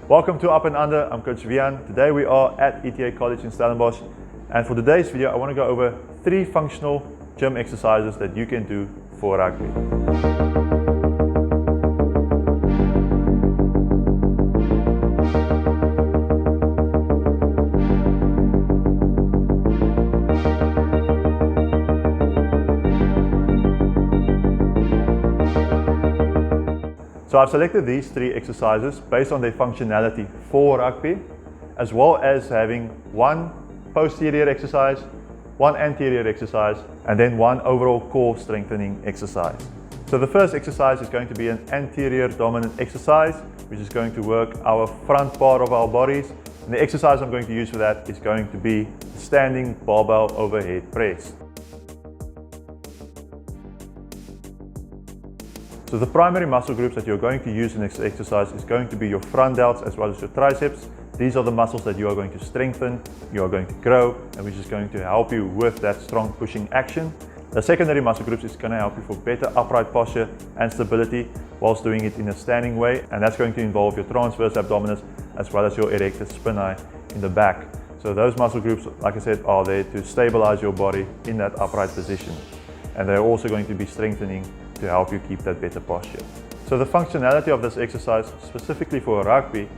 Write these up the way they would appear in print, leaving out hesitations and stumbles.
Welcome to Up and Under. I'm Coach Vian. Today we are at ETA College in Stellenbosch, and for today's video I want to go over 3 functional gym exercises that you can do for rugby. So I've selected these 3 exercises based on their functionality for rugby, as well as having 1 posterior exercise, 1 anterior exercise, and then 1 overall core strengthening exercise. So the first exercise is going to be an anterior dominant exercise, which is going to work our front part of our bodies. And the exercise I'm going to use for that is going to be standing barbell overhead press. So the primary muscle groups that you're going to use in this exercise is going to be your front delts as well as your triceps. These are the muscles that you are going to strengthen, you are going to grow, and which is going to help you with that strong pushing action. The secondary muscle groups is going to help you for better upright posture and stability whilst doing it in a standing way, and that's going to involve your transverse abdominis as well as your erector spinae in the back. So those muscle groups, like I said, are there to stabilize your body in that upright position, and they're also going to be strengthening to help you keep that better posture. So the functionality of this exercise, specifically for rugby,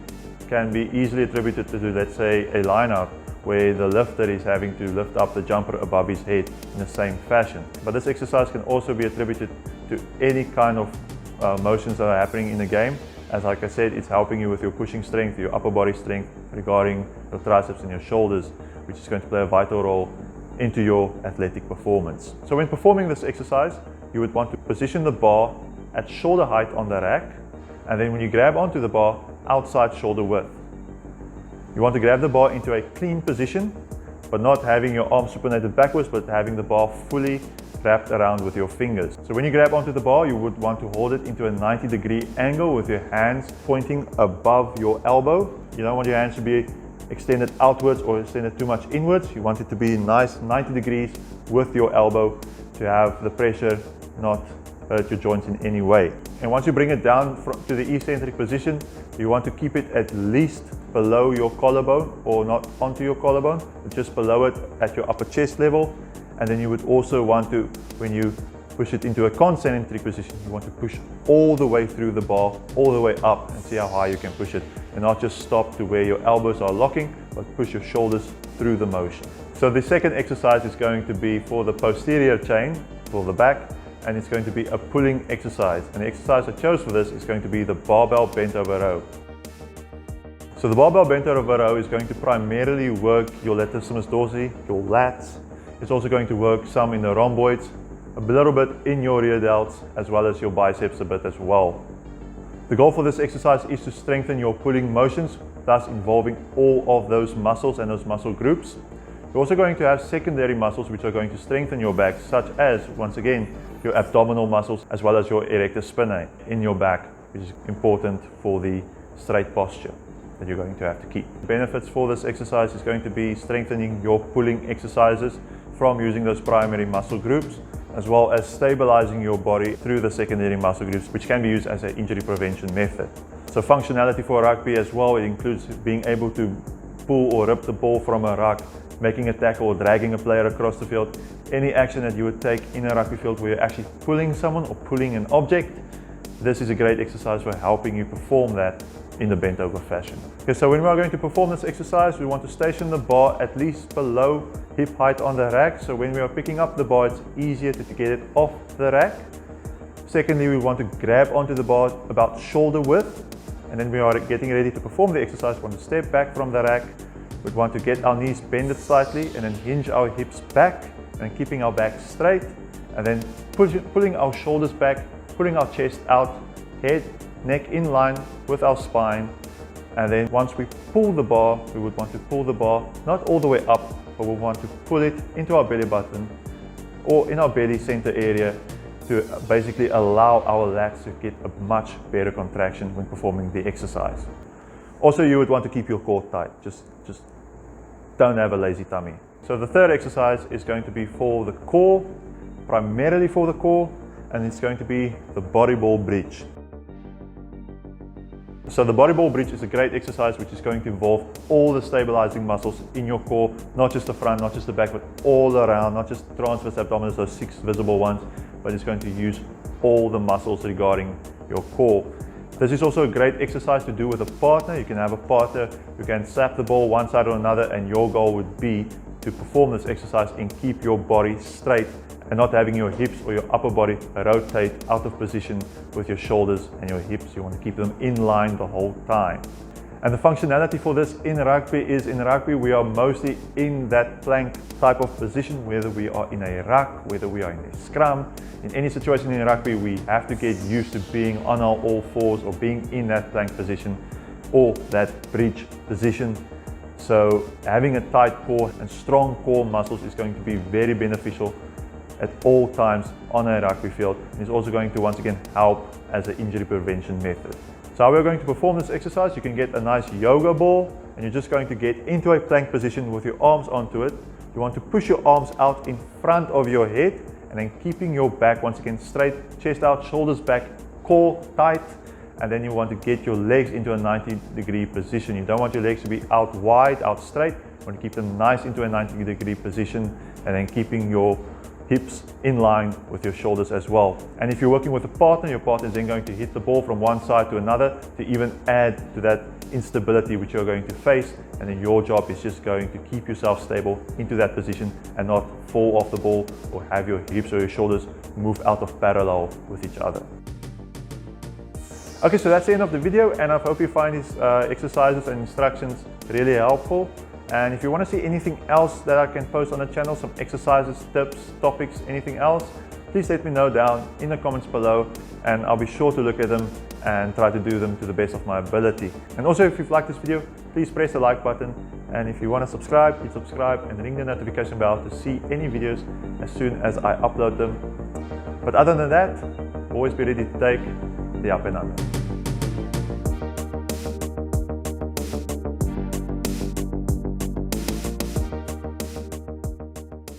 can be easily attributed to, let's say, a line out where the lifter is having to lift up the jumper above his head in the same fashion. But this exercise can also be attributed to any kind of motions that are happening in the game. As like I said, it's helping you with your pushing strength, your upper body strength regarding your triceps and your shoulders, which is going to play a vital role into your athletic performance. So when performing this exercise, you would want to position the bar at shoulder height on the rack, and then when you grab onto the bar, outside shoulder width. You want to grab the bar into a clean position, but not having your arms supinated backwards, but having the bar fully wrapped around with your fingers. So when you grab onto the bar, you would want to hold it into a 90-degree angle with your hands pointing above your elbow. You don't want your hands to be extended outwards or extended too much inwards. You want it to be nice 90 degrees with your elbow to have the pressure not hurt your joints in any way. And once you bring it down to the eccentric position, you want to keep it at least below your collarbone, or not onto your collarbone, but just below it at your upper chest level. And then you would also want to, when you push it into a concentric position, you want to push all the way through the bar, all the way up, and see how high you can push it, and not just stop to where your elbows are locking, but push your shoulders through the motion. So the second exercise is going to be for the posterior chain, for the back, and it's going to be a pulling exercise. And the exercise I chose for this is going to be the barbell bent over row. So the barbell bent over row is going to primarily work your latissimus dorsi, your lats. It's also going to work some in the rhomboids, a little bit in your rear delts, as well as your biceps a bit as well. The goal for this exercise is to strengthen your pulling motions, thus involving all of those muscles and those muscle groups. You're also going to have secondary muscles which are going to strengthen your back, such as, once again, your abdominal muscles as well as your erector spinae in your back, which is important for the straight posture that you're going to have to keep. The benefits for this exercise is going to be strengthening your pulling exercises from using those primary muscle groups, as well as stabilizing your body through the secondary muscle groups, which can be used as an injury prevention method. So functionality for rugby as well, it includes being able to pull or rip the ball from a ruck, making a tackle or dragging a player across the field. Any action that you would take in a rugby field where you're actually pulling someone or pulling an object, this is a great exercise for helping you perform that in the bent over fashion. Okay, so when we are going to perform this exercise, we want to station the bar at least below hip height on the rack. So when we are picking up the bar, it's easier to get it off the rack. Secondly, we want to grab onto the bar about shoulder width. And then we are getting ready to perform the exercise. We want to step back from the rack. We want to get our knees bended slightly and then hinge our hips back and keeping our back straight, and then pulling our shoulders back, putting our chest out, head, neck in line with our spine. And then once we pull the bar, we would want to pull the bar not all the way up, but we want to pull it into our belly button or in our belly center area to basically allow our lats to get a much better contraction when performing the exercise. Also, you would want to keep your core tight. Just don't have a lazy tummy. So the third exercise is going to be for the core, primarily for the core, and it's going to be the body ball bridge. So the body ball bridge is a great exercise which is going to involve all the stabilizing muscles in your core, not just the front, not just the back, but all around, not just transverse abdominis, those 6 visible ones, but it's going to use all the muscles regarding your core. This is also a great exercise to do with a partner. You can have a partner who can slap the ball one side or another, and your goal would be to perform this exercise and keep your body straight and not having your hips or your upper body rotate out of position with your shoulders and your hips. You want to keep them in line the whole time. And the functionality for this in rugby is, in rugby we are mostly in that plank type of position, whether we are in a ruck, whether we are in a scrum. In any situation in rugby, we have to get used to being on our all fours or being in that plank position or that bridge position. So having a tight core and strong core muscles is going to be very beneficial at all times on a rugby field, and is also going to once again help as an injury prevention method. So how we're going to perform this exercise, you can get a nice yoga ball and you're just going to get into a plank position with your arms onto it. You want to push your arms out in front of your head and then keeping your back once again straight, chest out, shoulders back, core tight, and then you want to get your legs into a 90-degree position. You don't want your legs to be out wide, out straight. You want to keep them nice into a 90-degree position and then keeping your hips in line with your shoulders as well. And if you're working with a partner, your partner is then going to hit the ball from one side to another to even add to that instability which you're going to face, and then your job is just going to keep yourself stable into that position and not fall off the ball or have your hips or your shoulders move out of parallel with each other. Okay, so that's the end of the video, and I hope you find these exercises and instructions really helpful. And if you want to see anything else that I can post on the channel, some exercises, tips, topics, anything else, please let me know down in the comments below, and I'll be sure to look at them and try to do them to the best of my ability. And also, if you've liked this video, please press the like button, and if you want to subscribe, hit subscribe and ring the notification bell to see any videos as soon as I upload them. But other than that, always be ready to take the up and under.